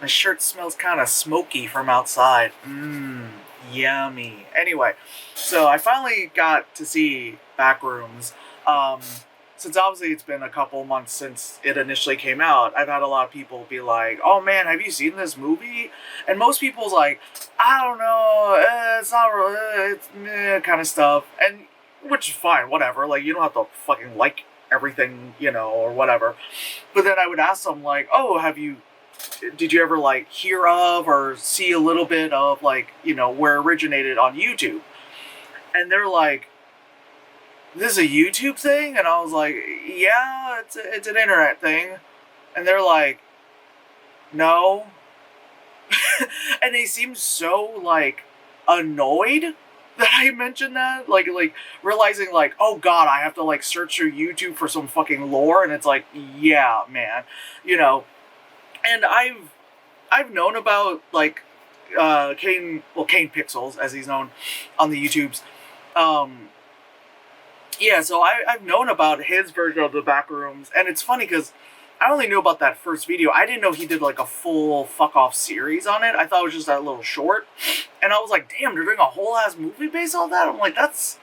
My shirt smells kind of smoky from outside. Mmm, yummy. Anyway, so I finally got to see Backrooms. Um, since obviously it's been a couple months since it initially came out, I've had a lot of people be like, "Oh man, have you seen this movie?" And most people's like, "I don't know, it's not really, it's meh, kind of stuff," and which is fine, whatever. Like you don't have to fucking like everything, or whatever. But then I would ask them like, "Oh, did you ever like hear of or see a little bit of like where it originated on YouTube?" And they're like, "This is a YouTube thing?" And I was like, "Yeah, it's an internet thing." And they're like, "No." And they seem so like annoyed that I mentioned that, like realizing like, oh god, I have to like search through YouTube for some fucking lore, and it's like, yeah, man, you know. And I've known about like Kane Pixels as he's known on the YouTubes. Um, yeah, so I've known about his version of the Backrooms, and it's funny because I only knew about that first video. I didn't know he did like a full fuck off series on it. I thought it was just that little short, and I was like, damn, they're doing a whole ass movie based on that. I'm like, that's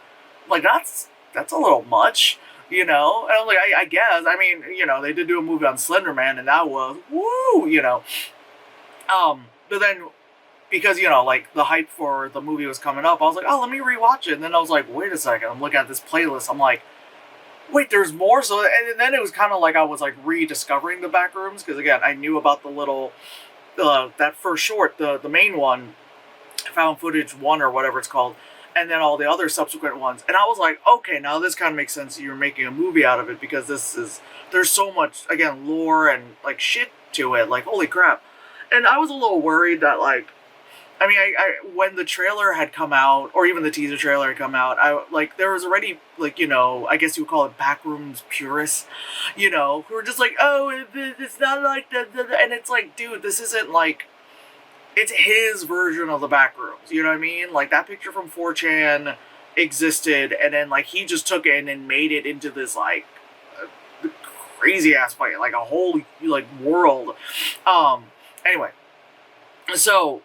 a little much. And I'm like, I guess. I mean, they did do a movie on Slender Man, and that was woo. But then because like the hype for the movie was coming up, I was like, oh, let me rewatch it. And then I was like, wait a second, I'm looking at this playlist. I'm like, wait, there's more. So and then it was kind of like I was like rediscovering the Backrooms because again, I knew about the little that first short, the main one, found footage one or whatever it's called, and then all the other subsequent ones. And I was like, okay, now this kind of makes sense. You're making a movie out of it because there's so much again lore and like shit to it. Like holy crap. And I was a little worried that like I mean, when the trailer had come out, or even the teaser trailer had come out, I like there was already like I guess you would call it backrooms purists, who were just like, oh, it's not like that, and it's like, dude, this isn't like it's his version of the backrooms. You know what I mean? Like that picture from 4chan existed, and then like he just took it and made it into this like crazy ass fight, like a whole like world. Anyway, so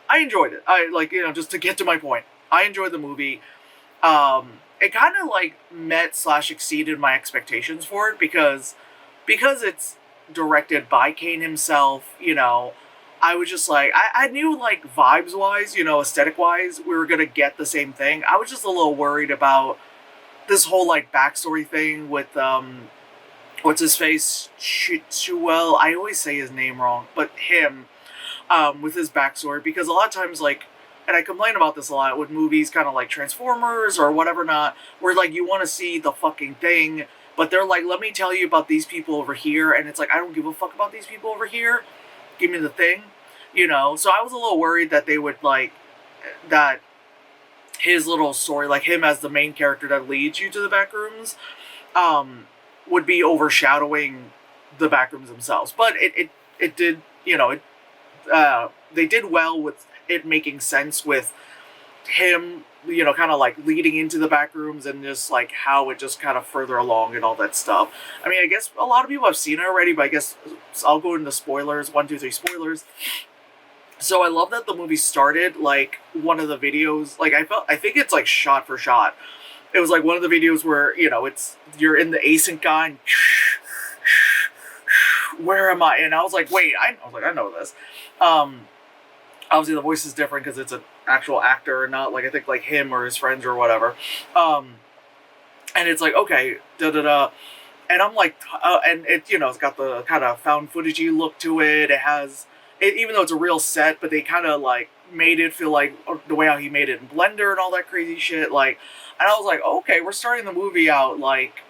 I enjoyed it. I like just to get to my point. I enjoyed the movie. It kind of like met slash exceeded my expectations for it because it's directed by Kane himself. I was just like I knew like vibes wise, aesthetic wise, we were gonna get the same thing. I was just a little worried about this whole like backstory thing with what's his face, Chuel. I always say his name wrong, but him with his backstory because a lot of times like and I complain about this a lot with movies kind of like Transformers or whatever not where like you want to see the fucking thing but they're like let me tell you about these people over here and it's like I don't give a fuck about these people over here, give me the thing. So I was a little worried that they would like that his little story like him as the main character that leads you to the Backrooms um would be overshadowing the Backrooms themselves, but it did they did well with it making sense with him, kind of like leading into the Backrooms and just like how it just kind of further along and all that stuff. I mean, I guess a lot of people have seen it already, but I guess I'll go into spoilers. 1, 2, 3 spoilers. So I love that the movie started like one of the videos. Like I think it's like shot for shot. It was like one of the videos where it's you're in the async guy. And where am I? And I was like, wait, I know this. Obviously the voice is different because it's an actual actor and not like I think like him or his friends or whatever. Um, and it's like okay, da da da, and I'm like, and it it's got the kind of found footagey look to it. It has it even though it's a real set, but they kind of like made it feel like the way how he made it in Blender and all that crazy shit. Like, and I was like, okay, we're starting the movie out like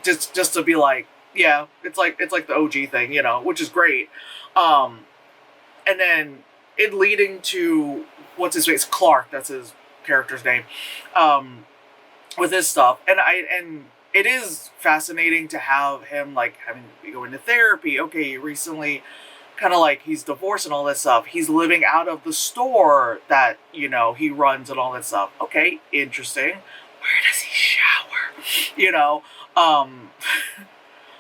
just to be like, yeah, it's like the OG thing, which is great. Um, and then it leading to what's his face, Clark, that's his character's name, with his stuff, and it is fascinating to have him like having to go into therapy. Okay, recently, kind of like he's divorced and all that stuff. He's living out of the store that he runs and all that stuff. Okay, interesting. Where does he shower? Um,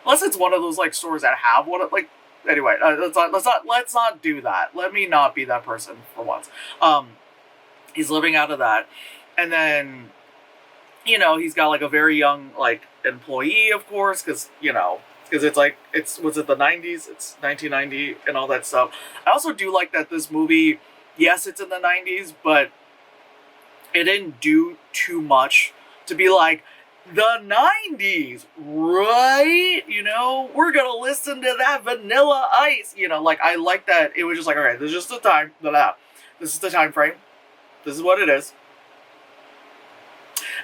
unless it's one of those like stores that have one, like Anyway, let's not do that. Let me not be that person for once. He's living out of that, and then he's got like a very young like employee, of course, because it's like was it the 90s? It's 1990 and all that stuff. I also do like that this movie. Yes, it's in the 90s, but it didn't do too much to be like the 90s, right? We're gonna listen to that Vanilla Ice. Like I like that it was just like, okay, this is just the time. This is the time frame. This is what it is.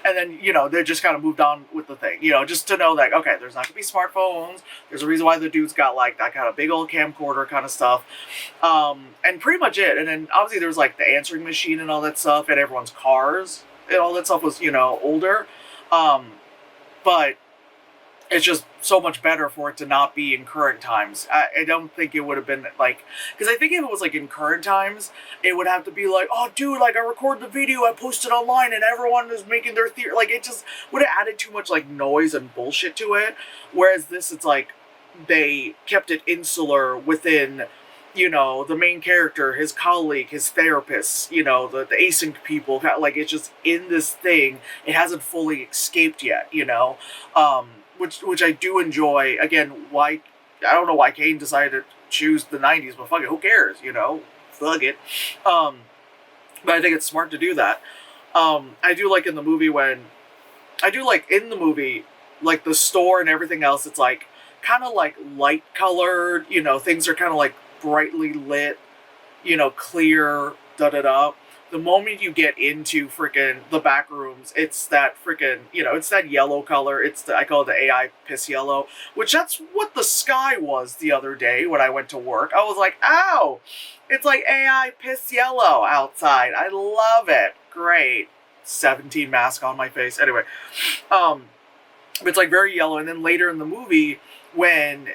And then, they just kind of moved on with the thing, just to know that, okay, there's not going to be smartphones. There's a reason why the dude's got, like, that kind of big old camcorder kind of stuff. And pretty much it. And then, obviously, there's, like, the answering machine and all that stuff, and everyone's cars and all that stuff was, older. But it's just so much better for it to not be in current times. I don't think it would have been like, because I think if it was like in current times, it would have to be like, oh dude, like I recorded the video, I posted online, and everyone is making their theory. Like it just would have added too much like noise and bullshit to it. Whereas this, it's like they kept it insular within, the main character, his colleague, his therapist, the async people. Like it's just in this thing. It hasn't fully escaped yet, which I do enjoy. Again, why I don't know why Kane decided to choose the 90s, but fuck it, who cares, fuck it. But I think it's smart to do that. I do like in the movie like the store and everything else, it's like kind of like light colored, things are kind of like brightly lit, clear, da-da-da. The moment you get into freaking the back rooms, it's that freaking, it's that yellow color. I call it the AI piss yellow, which that's what the sky was the other day when I went to work. I was like, ow, it's like AI piss yellow outside. I love it. Great. 17 mask on my face. Anyway, it's like very yellow. And then later in the movie, when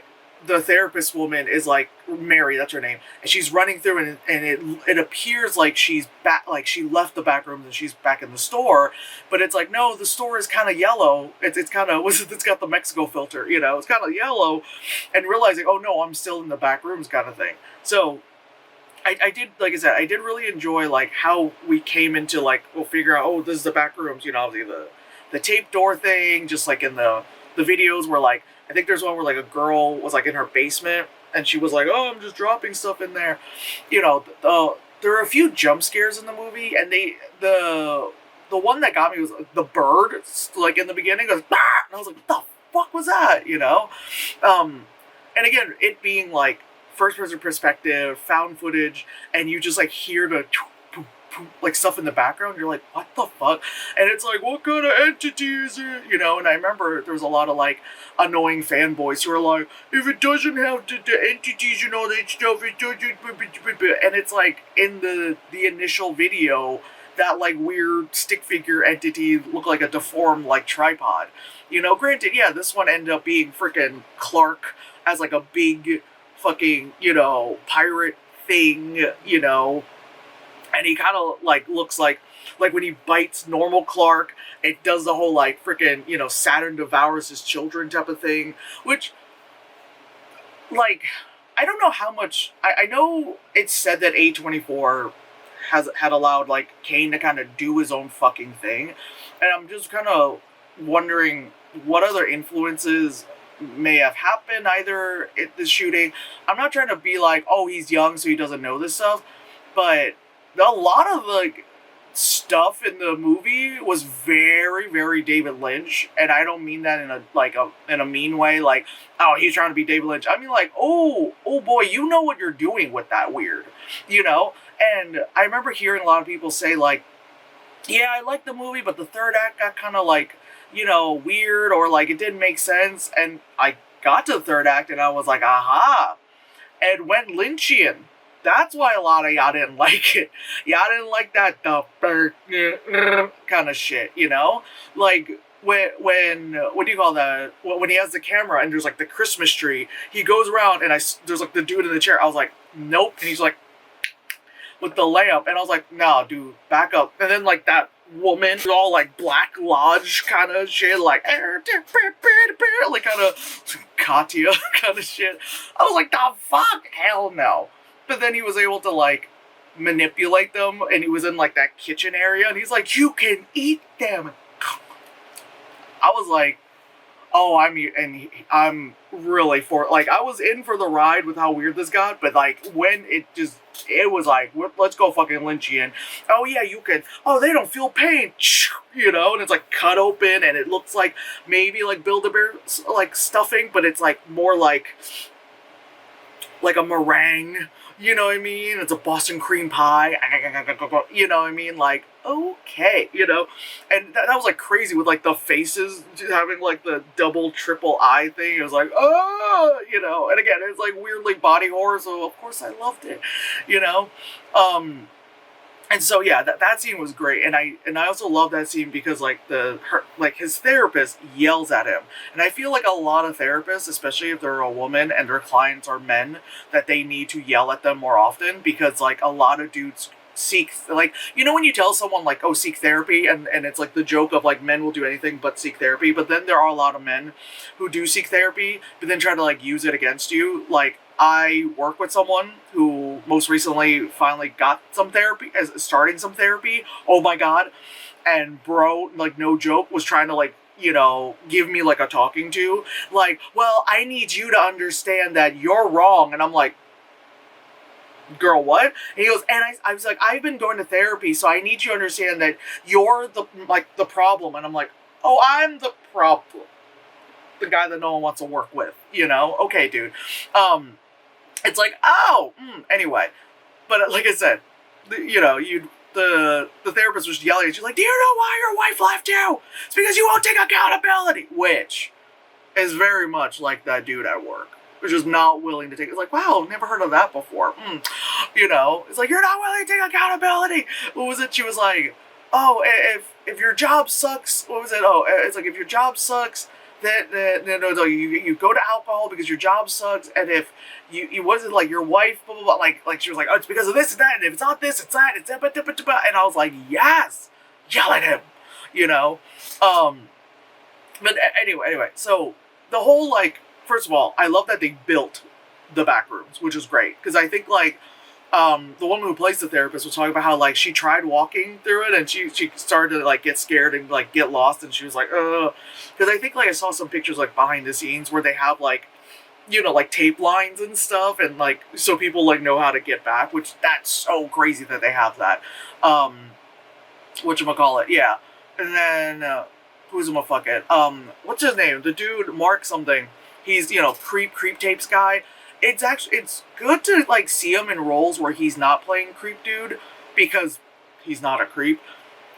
the therapist woman is like Mary, that's her name, and she's running through and it appears like she's back, like she left the back room and she's back in the store, but it's like, no, the store is kind of yellow. It's kind of it's got the Mexico filter, it's kind of yellow, and realizing, oh no, I'm still in the back rooms kind of thing. So I did, like I said, I did really enjoy like how we came into like, we'll figure out, oh, this is the back rooms, obviously the tape door thing, just like in the videos where like, I think there's one where like a girl was like in her basement and she was like, oh, I'm just dropping stuff in there. There are a few jump scares in the movie, and the one that got me was the bird, like in the beginning goes, bah! And I was like, what the fuck was that? And again, it being like first person perspective, found footage, and you just like hear the like stuff in the background, you're like, what the fuck? And it's like, what kind of entity is it? And I remember there was a lot of like annoying fanboys who were like, if it doesn't have the entities and all that stuff, it doesn't. And it's like in the initial video, that like weird stick figure entity looked like a deformed like tripod. Granted, yeah, this one ended up being freaking Clark as like a big fucking, pirate thing, and he kind of like looks like when he bites normal Clark, it does the whole like freaking, Saturn devours his children type of thing, which like, I don't know how much, I know it's said that A24 had allowed like Kane to kind of do his own fucking thing, and I'm just kind of wondering what other influences may have happened either at the shooting. I'm not trying to be like, oh, he's young so he doesn't know this stuff, but a lot of like stuff in the movie was very, very David Lynch, and I don't mean that in a mean way, like, oh, he's trying to be David Lynch. I mean like, oh boy, you know what you're doing with that weird, And I remember hearing a lot of people say like, yeah, I liked the movie, but the third act got kind of like, weird, or like it didn't make sense. And I got to the third act and I was like, aha, and went Lynchian. That's why a lot of y'all didn't like it. Y'all didn't like that kind of shit, Like when what do you call that? When he has the camera and there's like the Christmas tree, he goes around and there's like the dude in the chair. I was like, nope. And he's like with the lamp, and I was like, no, dude, back up. And then like that woman, all like Black Lodge kind of shit, like kind of Katya kind of shit. I was like, the fuck, hell no. But then he was able to like manipulate them, and he was in like that kitchen area, and he's like, you can eat them. I was like, oh, I'm really for, like, I was in for the ride with how weird this got, but like when it was like, let's go fucking Lynchian. Oh yeah, you can. Oh, they don't feel pain, you know, and it's like cut open, and it looks like maybe like Build-A-Bear like stuffing, but it's like more like a meringue, you know what I mean? It's a Boston cream pie, you know what I mean? Like, okay, you know? And that was like crazy with like the faces having like the double, triple eye thing. It was like, oh, you know? And again, it's like weirdly body horror, so of course I loved it, you know? And so yeah, that scene was great, and I also love that scene because like his therapist yells at him, and I feel like a lot of therapists, especially if they're a woman and their clients are men, that they need to yell at them more often, because like a lot of dudes seek, like, you know, when you tell someone like, oh, seek therapy, and it's like the joke of like men will do anything but seek therapy, but then there are a lot of men who do seek therapy but then try to like use it against you. Like, I work with someone who most recently finally got some therapy, starting some therapy. Oh my god. And bro, like, no joke, was trying to like, you know, give me like a talking to. Like, well, I need you to understand that you're wrong. And I'm like, girl, what? And he goes, and I was like, I've been going to therapy, so I need you to understand that you're the problem. And I'm like, oh, I'm the problem. The guy that no one wants to work with, you know? Okay, dude. It's like, oh, anyway. But like I said, you know, the therapist was yelling at you, like, do you know why your wife left you? It's because you won't take accountability. Which is very much like that dude at work, which is not willing to take. It's like, wow, never heard of that before. You know, it's like, you're not willing to take accountability. What was it? She was like, oh, if your job sucks, what was it? Oh, it's like, if your job sucks, no, you go to alcohol because your job sucks, and if you wasn't like your wife, blah blah blah, like she was like, oh, it's because of this and that, and if it's not this, it's that, it's that, and I was like, yes, yell at him, you know. But anyway, so the whole, like, first of all, I love that they built the Backrooms, which is great, because I think like the woman who plays the therapist was talking about how like she tried walking through it, and she started to like get scared and like get lost, and she was like, because I think like I saw some pictures like behind the scenes where they have like, you know, like tape lines and stuff, and like so people like know how to get back, which that's so crazy that they have that. Whatchamacallit, yeah. And then who's gonna fuck it? What's his name? The dude Mark something. He's, you know, creep tapes guy. It's good to like see him in roles where he's not playing creep dude, because he's not a creep.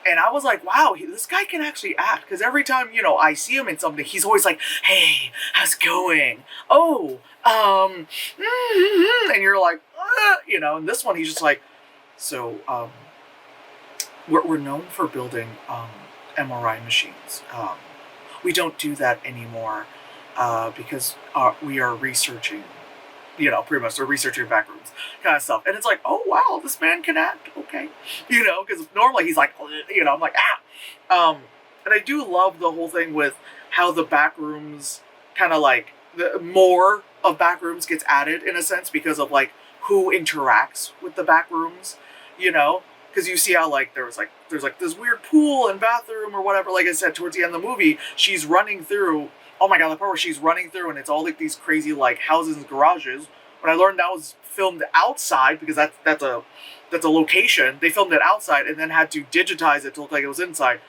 And I was like, wow, this guy can actually act, because every time, you know, I see him in something, he's always like, hey, how's it going? Oh, and you're like, you know. And this one, he's just like, so we're known for building MRI machines. We don't do that anymore because we are researching, you know, pretty much they're researching Backrooms kind of stuff. And it's like, oh wow, this man can act, okay, you know, because normally he's like, you know, I'm like, and I do love the whole thing with how the Backrooms kind of like, the more of Backrooms gets added in a sense because of like who interacts with the Backrooms, you know. Because you see how like there's like this weird pool and bathroom or whatever. Like I said, towards the end of the movie, she's running through. Oh my god, the part where she's running through and it's all like these crazy like houses and garages. When I learned that was filmed outside, because that's a location. They filmed it outside and then had to digitize it to look like it was inside.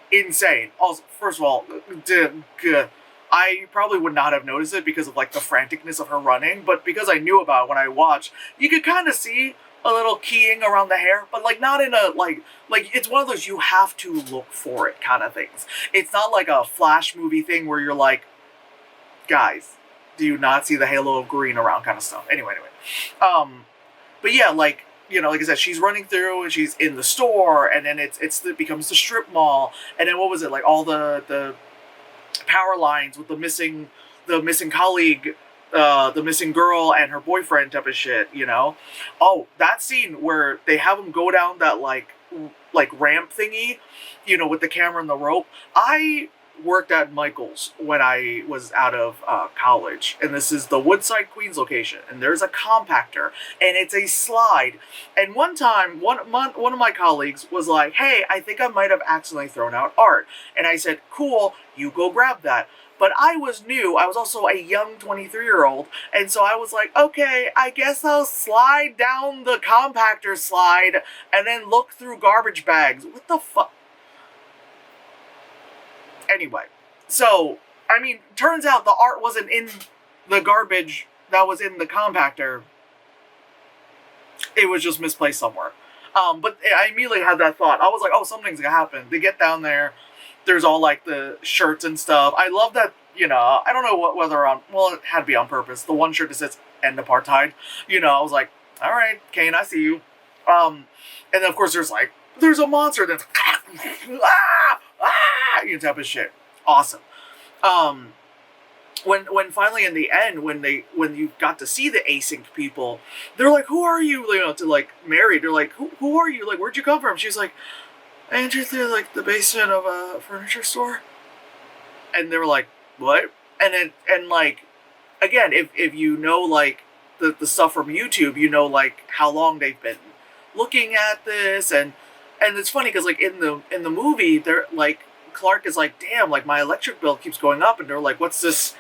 Insane. Also, first of all, I probably would not have noticed it because of like the franticness of her running, but because I knew about it when I watched, you could kind of see a little keying around the hair, but like not in a like it's one of those you have to look for it kind of things. It's not like a Flash movie thing where you're like, guys, do you not see the halo of green around kind of stuff? Anyway. But yeah, like, you know, like I said, she's running through and she's in the store, and then it becomes the strip mall, and then what was it, like all the power lines with the missing colleague, the missing girl and her boyfriend type of shit, you know? Oh, that scene where they have them go down that like like ramp thingy, with the camera and the rope. I worked at Michael's when I was out of college, and this is the Woodside, Queens location. And there's a compactor, and it's a slide. And one time, one of my colleagues was like, "Hey, I think I might have accidentally thrown out art." And I said, "Cool, you go grab that." But I was new. I was also a young 23-year-old. And so I was like, okay, I guess I'll slide down the compactor slide and then look through garbage bags. What the fuck? Anyway, so, I mean, turns out the art wasn't in the garbage that was in the compactor. It was just misplaced somewhere. But I immediately had that thought. I was like, oh, something's gonna happen. They get down there. There's all like the shirts and stuff. I love that, I don't know whether it had to be on purpose. The one shirt that says end apartheid. I was like, all right, Kane, I see you. And then of course there's a monster that's type of shit. Awesome. When finally in the end, when you got to see the async people, they're like, who are you? To like Mary, they're like, who are you? Like, where'd you come from? She's like, I entered through like the basement of a furniture store. And they were like, what? And like, again, if you know like the stuff from YouTube, like how long they've been looking at this, and it's funny because like in the movie, they're like, Clark is like, damn, like my electric bill keeps going up, and they're like, what's this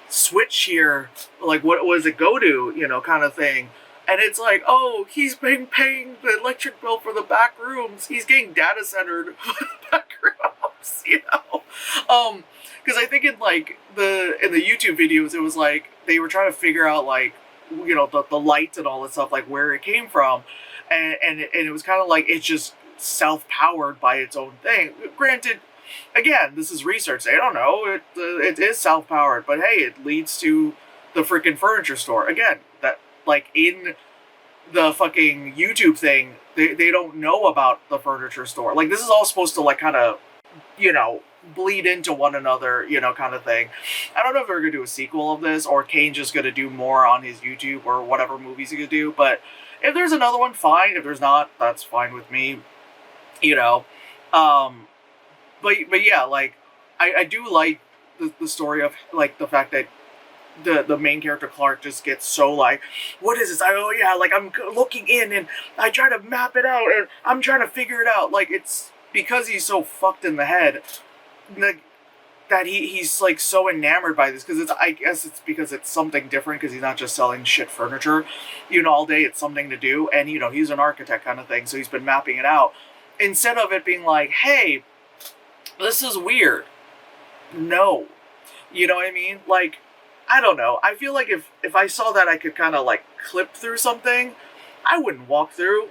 switch here? Like, what does it go to? Kind of thing. And it's like, oh, he's been paying the electric bill for the back rooms. He's getting data centered for the back rooms, because I think in the YouTube videos, it was like they were trying to figure out like, the lights and all that stuff, like where it came from, and it was kind of like it's just self-powered by its own thing. Granted, again, this is research. They don't know it is self-powered, but hey, it leads to the freaking furniture store again. That like in the fucking YouTube thing, they don't know about the furniture store. Like this is all supposed to like kind of bleed into one another, kind of thing. I don't know if they're gonna do a sequel of this or Kane's just gonna do more on his YouTube or whatever movies he could do. But if there's another one, fine. If there's not, that's fine with me. But yeah, like I do like the story of like the fact that the main character Clark just gets so like, what is this? Like I'm looking in and I try to map it out and I'm trying to figure it out. Like it's because he's so fucked in the head, like that he's like so enamored by this, because I guess it's because it's something different, because he's not just selling shit furniture, all day. It's something to do, and he's an architect kind of thing, so he's been mapping it out instead of it being like, hey, this is weird. No. You know what I mean? Like, I don't know. I feel like if I saw that I could kind of like clip through something, I wouldn't walk through.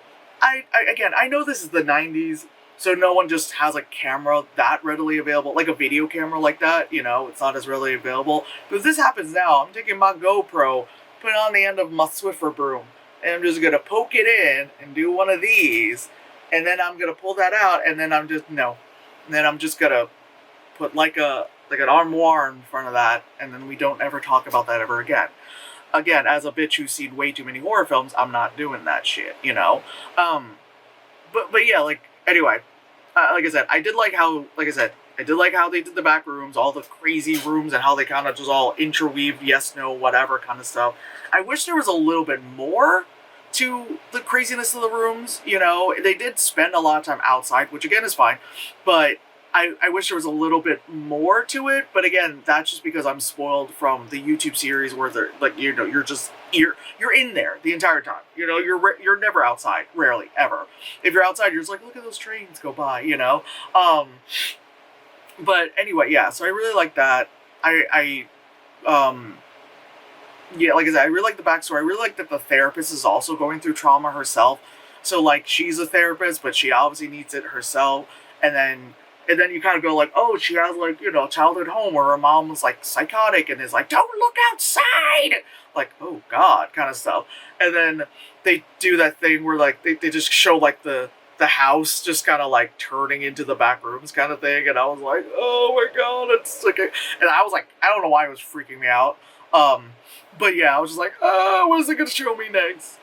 Again, I know this is the 90s, so no one just has a camera that readily available, like a video camera like that, it's not as readily available. But if this happens now, I'm taking my GoPro, put it on the end of my Swiffer broom, and I'm just going to poke it in and do one of these, and then I'm going to pull that out, and then I'm just going to put like an armoire in front of that, and then we don't ever talk about that ever again. Again, as a bitch who's seen way too many horror films, I'm not doing that shit, But yeah, like, anyway, like I said, I did like how they did the back rooms, all the crazy rooms, and how they kind of just all interweave yes, no, whatever kind of stuff. I wish there was a little bit more to the craziness of the rooms, They did spend a lot of time outside, which again is fine, but I wish there was a little bit more to it. But again, that's just because I'm spoiled from the YouTube series where they're like, you're in there the entire time. You're never outside, rarely, ever. If you're outside, you're just like, look at those trains go by, But anyway, yeah, so I really like that. Yeah, like I said, I really like the backstory. I really like that the therapist is also going through trauma herself. So like she's a therapist, but she obviously needs it herself. And then you kind of go like, oh, she has like, a childhood home where her mom was like psychotic and is like, don't look outside. Like, oh God, kind of stuff. And then they do that thing where like they just show like the house just kind of like turning into the back rooms kind of thing. And I was like, oh my God, it's like, and I was like, I don't know why it was freaking me out. But yeah, I was just like, oh, what is it going to show me next?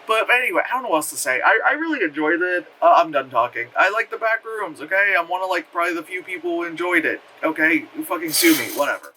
But anyway, I don't know what else to say. I really enjoyed it. I'm done talking. I like the back rooms, okay? I'm one of, like, probably the few people who enjoyed it, okay? You fucking sue me, whatever.